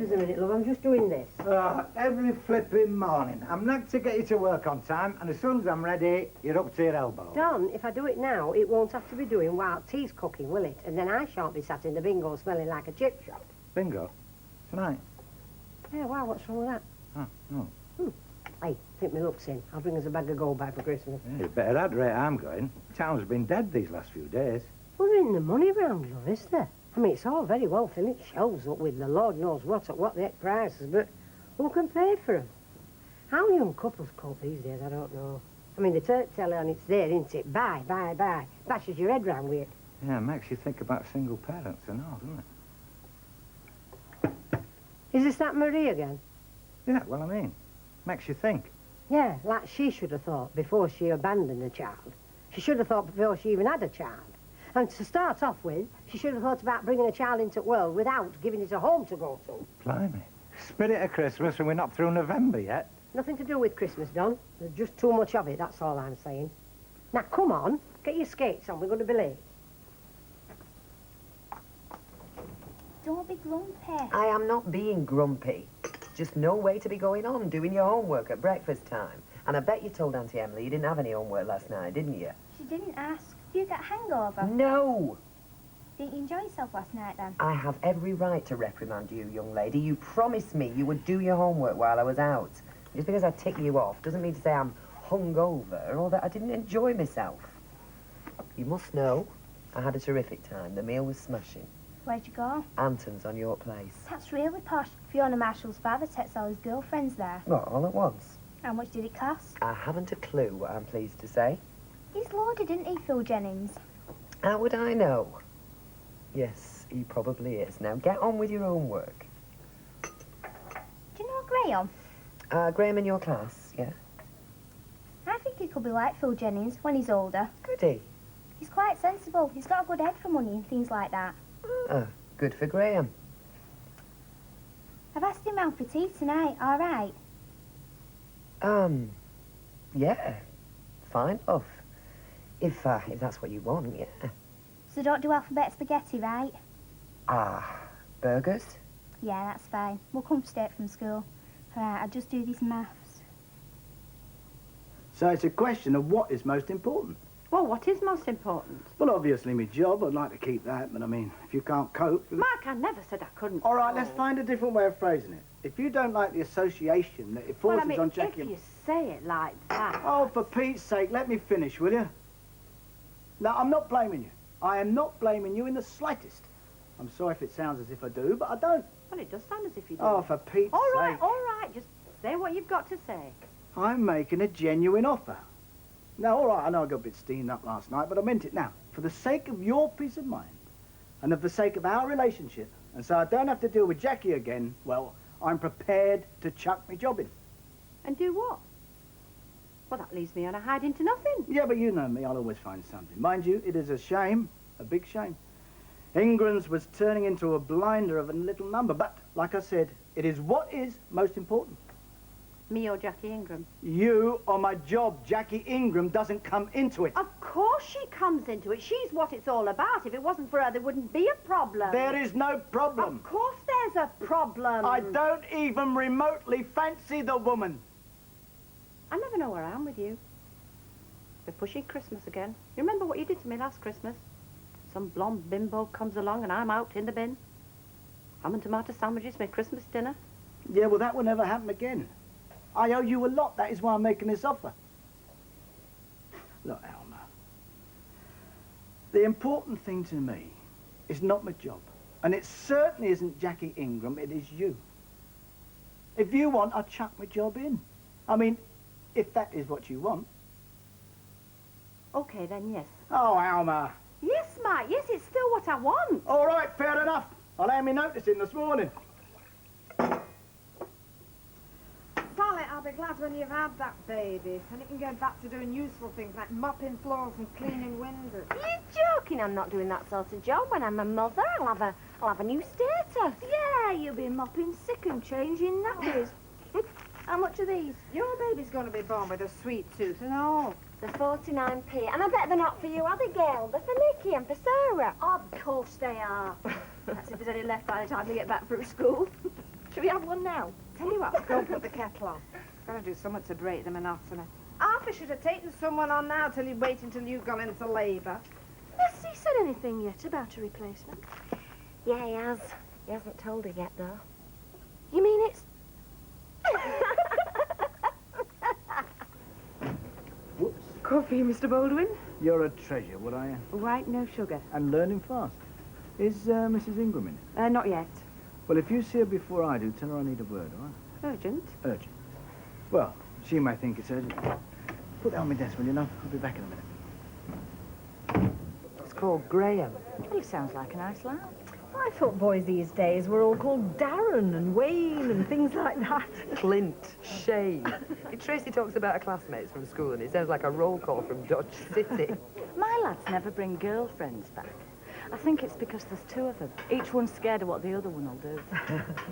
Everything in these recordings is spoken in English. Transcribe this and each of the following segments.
us a minute, love. I'm just doing this. Every flipping morning. I'm not to get you to work on time, and as soon as I'm ready, you're up to your elbow. Don, if I do it now, it won't have to be doing while tea's cooking, will it? And then I shan't be sat in the bingo smelling like a chip shop. Bingo? Tonight? Yeah, why, what's wrong with that? Oh, no. Hey, think me luck's in. I'll bring us a bag of gold back for Christmas. Yeah, you better add rate I'm going. Town's been dead these last few days. Well, there isn't the money round, love, is there? I mean, it's all very well filling shelves up with the Lord knows what at what the heck prices, but who can pay for them? How young couples cope these days, I don't know. I mean, the telly on it's there, isn't it? Buy, buy, buy. Bashes your head round with it. Yeah, it makes you think about single parents and all, doesn't it? Is this that Marie again? Yeah, well, I mean, makes you think. Yeah, like she should have thought before she abandoned the child. She should have thought before she even had a child. And to start off with, she should have thought about bringing a child into the world without giving it a home to go to. Blimey. Spirit of Christmas and we're not through November yet. Nothing to do with Christmas, Don. There's just too much of it, that's all I'm saying. Now, come on, get your skates on, we're going to be late. Don't be grumpy. I am not being grumpy. Just no way to be going on, doing your homework at breakfast time. And I bet you told Auntie Emily you didn't have any homework last night, didn't you? She didn't ask. Did you get a hangover? No! Didn't you enjoy yourself last night, then? I have every right to reprimand you, young lady. You promised me you would do your homework while I was out. Just because I tick you off doesn't mean to say I'm hungover or that I didn't enjoy myself. You must know, I had a terrific time. The meal was smashing. Where'd you go? Anton's on your place. That's really posh. Fiona Marshall's father takes all his girlfriends there. What, all at once? How much did it cost? I haven't a clue, I'm pleased to say. He's loaded, isn't he, Phil Jennings? How would I know? Yes, he probably is. Now get on with your homework. Do you know Graham? Graham in your class, yeah? I think he could be like Phil Jennings when he's older. Could he? He's quite sensible. He's got a good head for money and things like that. Good for Graham. I've asked him round for tea tonight, all right? Yeah. Fine, love. If that's what you want, yeah. So don't do alphabet spaghetti, right? Burgers? Yeah, that's fine. We'll come straight from school. Right, I'll just do these maths. So it's a question of what is most important. Well, what is most important? Well, obviously my job, I'd like to keep that, but I mean, if you can't cope... Mark, I never said I couldn't. All right, let's find a different way of phrasing it. If you don't like the association that it forces on Jackie... if you say it like that... Oh, for Pete's sake, let me finish, will you? No, I'm not blaming you. I am not blaming you in the slightest. I'm sorry if it sounds as if I do, but I don't. Well, it does sound as if you do. Oh, for Pete's sake. All right, just say what you've got to say. I'm making a genuine offer. Now, all right, I know I got a bit steamed up last night, but I meant it now. For the sake of your peace of mind, and of the sake of our relationship, and so I don't have to deal with Jackie again, well, I'm prepared to chuck my job in. And do what? Well, that leaves me on a hiding to nothing. Yeah, but you know me, I'll always find something. Mind you, it is a shame, a big shame. Ingram's was turning into a blinder of a little number, but, like I said, it is what is most important. Me or Jackie Ingram? You or my job. Jackie Ingram doesn't come into it. Of course she comes into it. She's what it's all about. If it wasn't for her, there wouldn't be a problem. There is no problem. Of course there's a problem. I don't even remotely fancy the woman. I never know where I am with you. We're pushing Christmas again. You remember what you did to me last Christmas? Some blonde bimbo comes along and I'm out in the bin. Ham and tomato sandwiches, my Christmas dinner. Yeah, well, that will never happen again. I owe you a lot. That is why I'm making this offer. Look, Alma, the important thing to me is not my job. And it certainly isn't Jackie Ingram, it is you. If you want, I'll chuck my job in. I mean, if that is what you want. Okay, then, yes. Oh, Alma. Yes, Mike, yes, it's still what I want. All right, fair enough. I'll hand me notice in this morning. Sally, I'll be glad when you've had that baby, and you can get back to doing useful things like mopping floors and cleaning windows. Are you joking? I'm not doing that sort of job. When I'm a mother, I'll have a new status. Yeah, you'll be mopping sick and changing nappies. How much are these? Your baby's going to be born with a sweet tooth and all. They're 49p, and I bet they're not for you, are they, Gail? They're for Nicky and for Sarah. Of course they are. That's if there's any left by the time they get back from school. Should we have one now? Tell you what, go put the kettle on. Gotta do something to break the monotony. Arthur should have taken someone on now till he'd wait until you gone into labour. Has he said anything yet about a replacement? Yeah, he has. He hasn't told her yet, though. You mean it's... Whoops. Coffee, Mr. Baldwin? You're a treasure, what are you? White, no sugar. And learning fast. Is Mrs. Ingram in? Not yet. Well, if you see her before I do, tell her I need a word, all right? Urgent? Urgent. Well, she may think it's urgent. Put that on my desk, will you know? I'll be back in a minute. It's called Graham. Well, he sounds like a nice lad. I thought boys these days were all called Darren and Wayne and things like that. Clint, Shane. Tracy talks about her classmates from school and it sounds like a roll call from Dodge City. My lads never bring girlfriends back. I think it's because there's two of them. Each one's scared of what the other one will do.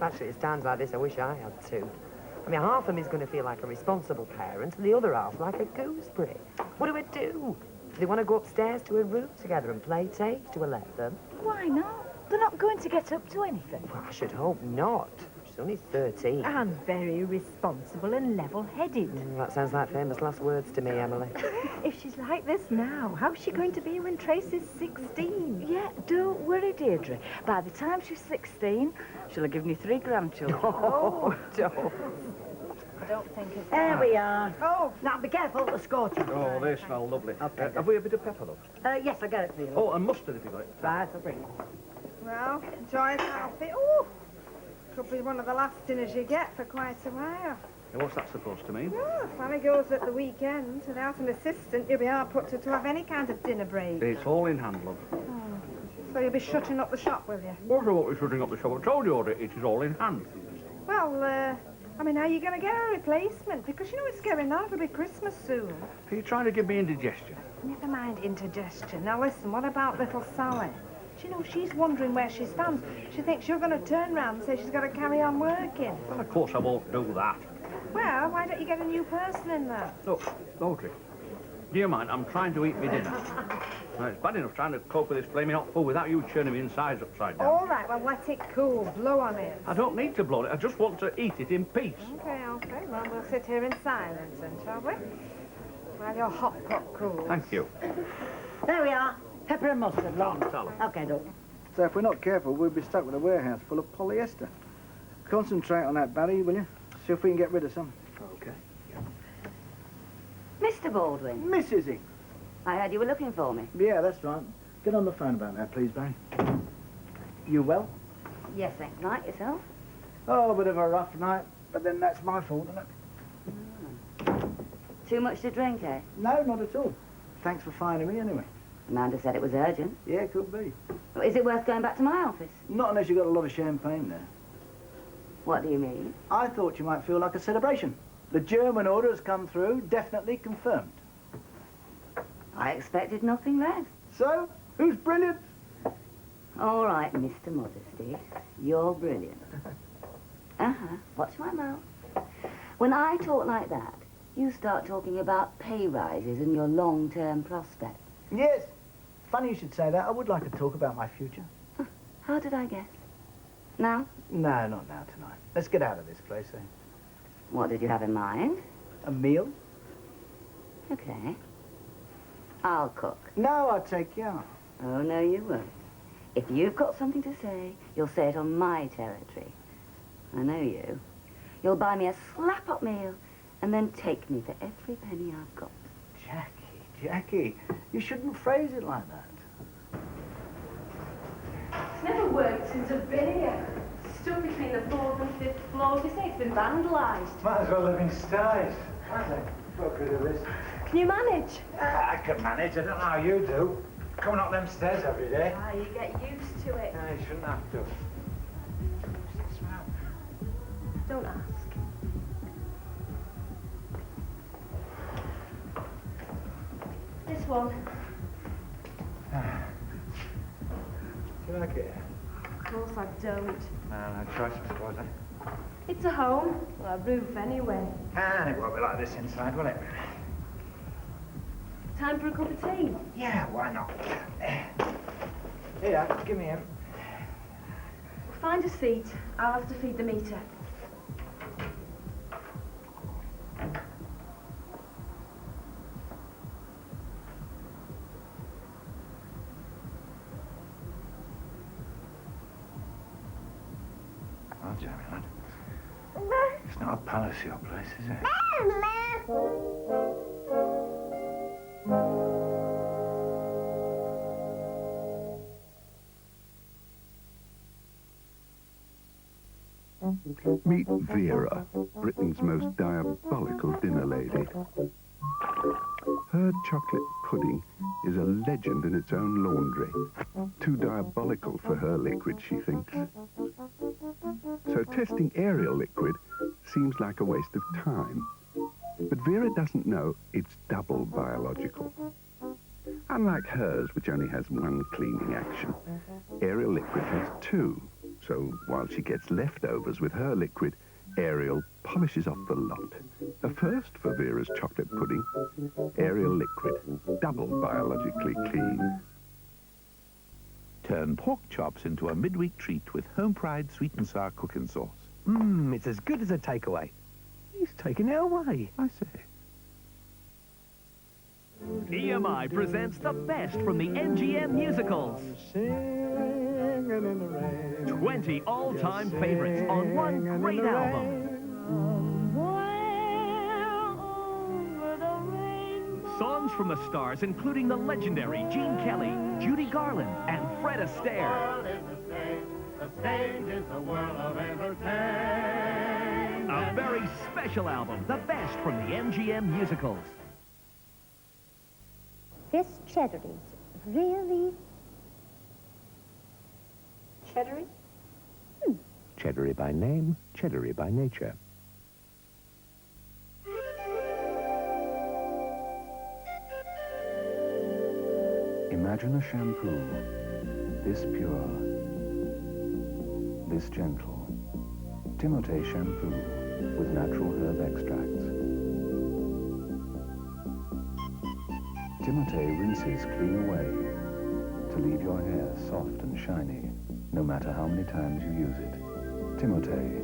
Actually, it's times like this I wish I had two. I mean, half of me is going to feel like a responsible parent and the other half like a gooseberry. What do we do? Do they want to go upstairs to a room together and play tape? Do I let them? Why not? They're not going to get up to anything. Well, I should hope not. She's only 13. And very responsible and level-headed. That sounds like famous last words to me, Emily. If she's like this now, how's she going to be when Tracy's 16? Yeah, don't worry, Deirdre. By the time she's 16, she'll have given you 3 grandchildren. Oh, don't. I don't think it's... There we are. Oh, Now, be careful of the scorcher. Oh, they smell lovely. Okay, Have we a bit of pepper, love? Yes, I get it for you. Oh, and mustard if you got it. Right, I'll bring it. well, enjoy it, Alfie. Oh, could be one of the last dinners you get for quite a while. Now, what's that supposed to mean? Well, if Fanny goes at the weekend without an assistant, you'll be hard put to have any kind of dinner break. It's all in hand, love. So you'll be shutting up the shop, will you? What about we shutting up the shop? I told you already, it is all in hand. Well, I mean, how are you going to get a replacement? Because you know it's going on. It'll be Christmas soon. Are you trying to give me indigestion? Never mind indigestion. Now listen, what about little Sally? Do you know, she's wondering where she stands. She thinks you're going to turn round and say she's got to carry on working. Well, of course I won't do that. Well, why don't you get a new person in there? Look, Audrey, do you mind? I'm trying to eat my dinner. Now, it's bad enough trying to cope with this flaming hot food without you churning me insides upside down. All right, well, let it cool. Blow on it. I don't need to blow it. I just want to eat it in peace. Okay. Well, we'll sit here in silence then, shall we? While your hot pot cools. Thank you. There we are. Pepper and mustard, long. Salad. Okay, Doc. So if we're not careful, we'll be stuck with a warehouse full of polyester. Concentrate on that, Barry, will you? See if we can get rid of some. Okay. Mr. Baldwin, Mrs. Ingram. I heard you were looking for me. Yeah, that's right. Get on the phone about that, please, Barry. You well? Yes, thanks. Night yourself? Oh, a bit of a rough night, but then that's my fault, isn't it? Too much to drink, eh? No, not at all. Thanks for finding me anyway. Amanda said it was urgent. Yeah, could be. Is it worth going back to my office? Not unless you got a lot of champagne there. What do you mean? I thought you might feel like a celebration. The German order has come through, definitely confirmed. I expected nothing less. So, who's brilliant? All right, Mr. Modesty, you're brilliant. Watch my mouth. When I talk like that, you start talking about pay rises and your long-term prospects. Yes. Funny you should say that. I would like to talk about my future. How did I guess? Now? No, not now, tonight. Let's get out of this place, eh? What did you have in mind? A meal? Okay. I'll cook. No, I'll take you out. Oh, no, you won't. If you've got something to say, you'll say it on my territory. I know you. You'll buy me a slap-up meal and then take me for every penny I've got. Jackie, you shouldn't phrase it like that. It's never worked since I've been here. Stuck between the 4th and 5th floors. They say it's been vandalised. Might as well live in styes. Fuck rid of this. Can you manage? I can manage. I don't know how you do. Coming up them stairs every day. Ah, you get used to it. No, you shouldn't have to. Don't ask. This one. Do you like it? Of course I don't. No choice, I suppose, eh? It's a home. Well, a roof anyway. And it won't be like this inside, will it? Time for a cup of tea. Yeah, why not? Here, give me him. Find a seat. I'll have to feed the meter. Oh, Jamie, lad. It's not a palace, your place, is it? Meet Vera, Britain's most diabolical dinner lady. Her chocolate pudding is a legend in its own laundry. Too diabolical for her liquid, she thinks. So testing Ariel liquid seems like a waste of time. But Vera doesn't know it's double biological. Unlike hers, which only has one cleaning action, Ariel liquid has two. So while she gets leftovers with her liquid, Ariel polishes off the lot. A first for Vera's chocolate pudding. Ariel liquid, double biologically clean. Turn pork chops into a midweek treat with home-fried sweet and sour cooking sauce. It's as good as a takeaway. He's taking it away. I say. EMI presents the best from the MGM musicals. 20 all-time favorites on one great album. Songs from the stars, including the legendary Gene Kelly, Judy Garland, and Fred Astaire. The stage is the world of entertainment. A very special album, the best from the MGM musicals. This cheddar is really... Cheddary? Cheddary by name, cheddary by nature. Imagine a shampoo, this pure, this gentle. Timotei shampoo with natural herb extracts. Timotei rinses clean away to leave your hair soft and shiny, no matter how many times you use it. Timotei,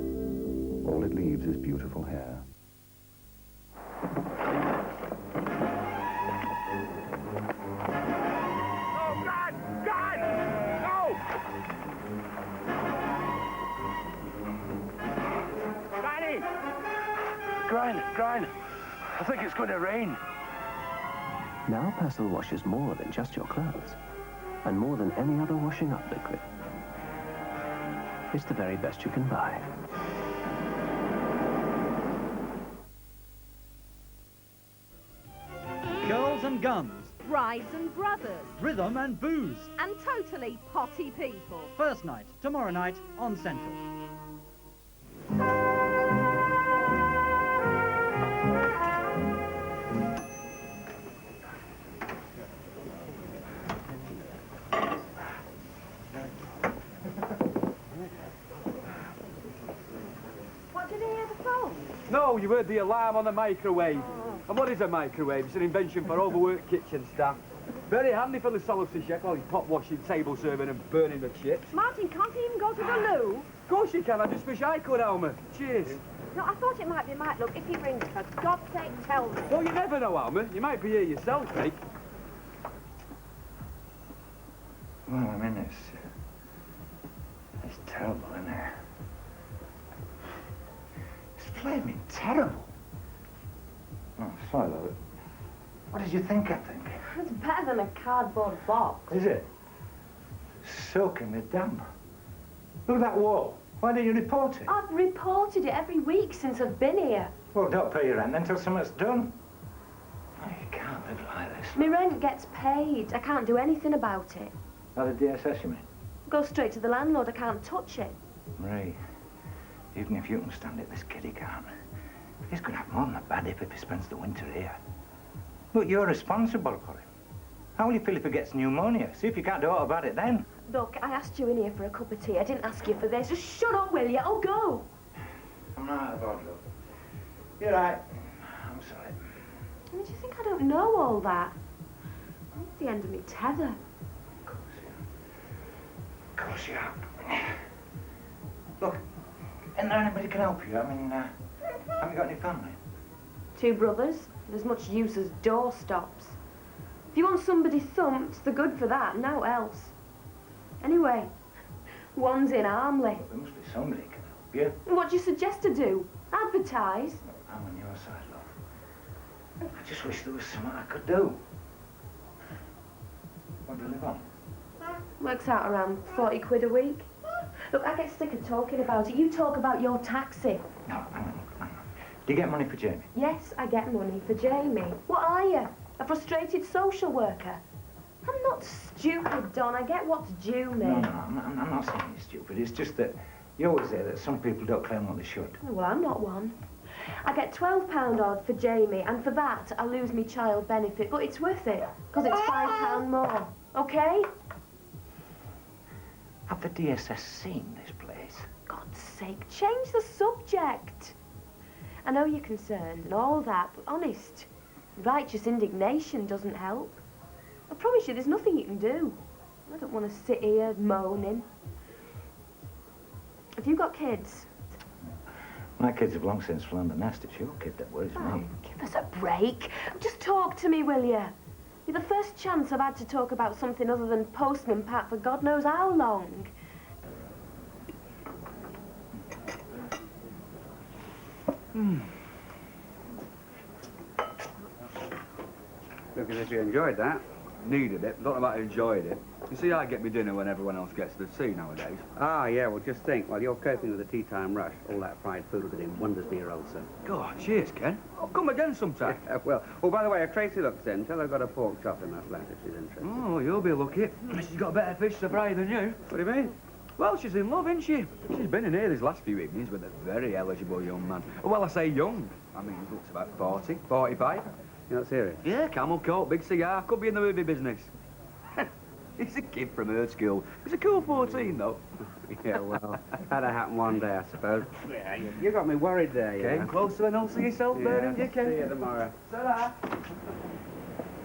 all it leaves is beautiful hair. Grind. I think it's going to rain. Now Persil washes more than just your clothes, and more than any other washing up liquid. It's the very best you can buy. Girls and guns, Brides and brothers, rhythm and booze. and totally potty people. First night, tomorrow night on Central. What did he hear the phone? No, you heard the alarm on the microwave. And what is a microwave? It's an invention for overworked kitchen staff. Very handy for the solitary chef while he's pot washing, table serving and burning the chips. Martin, can't he even go to the loo? Of course you can. I just wish I could, Alma. Cheers. No, I thought it might be Mike. Look, if he rings, for God's sake, tell me. Well, you never know, Alma. You might be here yourself, mate. Well, I mean, it's terrible, isn't it? It's flaming terrible. Oh, sorry, love. What did you think, I think? It's better than a cardboard box. Is it? Soaking with damp. Look at that wall. Why didn't you report it? I've reported it every week since I've been here. Well, don't pay your rent until something's done. Oh, you can't live like this. My rent gets paid. I can't do anything about it. How the DSS, you mean? Go straight to the landlord. I can't touch it. Marie, even if you can stand it, this kid he can't. He's going to have more than a bad if he spends the winter here. Look, you're responsible for him. How will you feel if he gets pneumonia? See if you can't do aught about it then. Look, I asked you in here for a cup of tea. I didn't ask you for this. Just shut up, will you? Oh, go. I'm not out of order, look. You're right. I'm sorry. I mean, do you think I don't know all that? I'm at the end of my tether. Of course you are. Look, isn't there anybody can help you? I mean, have you got any family? 2 brothers, and as much use as doorstops. If you want somebody thumped, they're good for that, no else. Anyway, one's in Armley. Well, there must be somebody can help you. And what do you suggest to do? Advertise? I'm on your side, love. I just wish there was something I could do. What do you live on? Works out around 40 quid a week. Look, I get sick of talking about it. You talk about your taxi. No, hang on. Do you get money for Jamie? Yes, I get money for Jamie. What are you? A frustrated social worker? I'm not stupid, Don. I get what's due me. No, I'm not saying you're stupid. It's just that you always say that some people don't claim what they should. Well, I'm not one. I get £12 odd for Jamie, and for that, I lose me child benefit, but it's worth it, because it's £5 more. Okay? Have the DSS seen this place? God's sake, change the subject. I know you're concerned and all that, but honest, righteous indignation doesn't help. I promise you there's nothing you can do. I don't want to sit here moaning. Have you got kids? My kids have long since flown the nest. It's your kid that worries me. Give us a break. Just talk to me, will you? You're the first chance I've had to talk about something other than Postman Pat for God knows how long. Look as if you enjoyed that. Needed it. Don't know about enjoyed it. You see, I get me dinner when everyone else gets to tea nowadays. Ah, yeah, well, just think. While you're coping with the tea time rush, all that fried food will do wonders for your ulcer. God, cheers, Ken. I'll come again sometime. Well, by the way, if Tracy looks in, tell her I've got a pork chop in my flat if she's interested. Oh, you'll be lucky. She's got better fish to fry than you. What do you mean? Well, she's in love, isn't she? She's been in here these last few evenings with a very eligible young man. Well, I say young. I mean, he looks about 40, 45. You're not serious? Yeah, camel coat, big cigar, could be in the movie business. He's a kid from her school. He's a cool 14, though. Yeah, well, that'll happen one day, I suppose. Yeah, you got me worried there, you know. Close to an ulcer yourself, Bernard, you can. See you tomorrow. Ta-ra.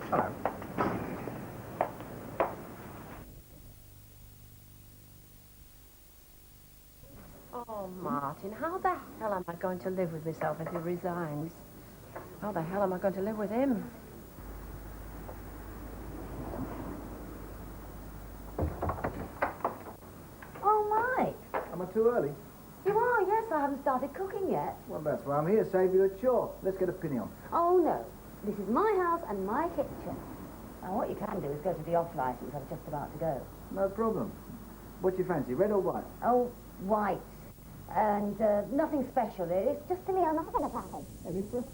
Hello. Oh, Martin, how the hell am I going to live with myself if he resigns? How the hell am I going to live with him? Oh, Mike. Am I too early? You are, yes. I haven't started cooking yet. Well, that's why I'm here, save you a chore. Let's get a penny on. Oh, no. This is my house and my kitchen. Now, what you can do is go to the off licence. I'm just about to go. No problem. What do you fancy, red or white? Oh, white. And nothing special. It's just to me, I'm having a party. Any preference?